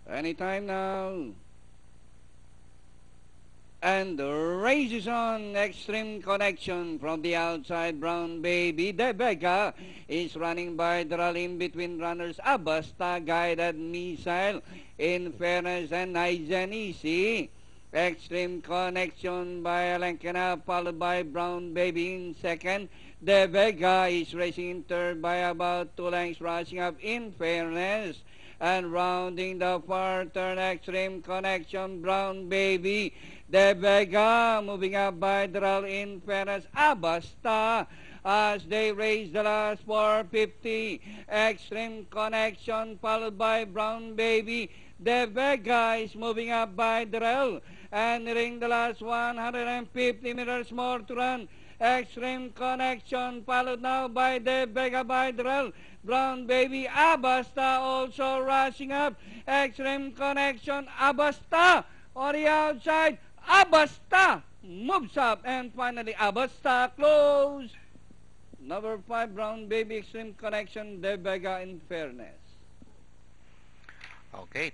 Anytime now. And the race is on. Extreme Connection from the outside. Brown Baby. Debega is running by Dral in between runners. Abasta Guided Missile. In Fairness and Nice and Easy. Extreme Connection by Alencana, followed by Brown Baby in second. Debega is racing in third by about 2 lengths, rushing up In Fairness. And rounding the far turn, Extreme Connection, Brown Baby. Debega moving up by Dral in Fairness. Abasta as they raise the last 450. Extreme Connection followed by Brown Baby. Debega is moving up by Dral and nearing the last 150 meters more to run. Extreme Connection followed now by Debega by Dral. Brown Baby, Abasta also rushing up. Extreme Connection, Abasta on the outside. Abasta moves up and finally Abasta close. Number 5, Brown Baby, Extreme Connection, Debega in Fairness. Okay,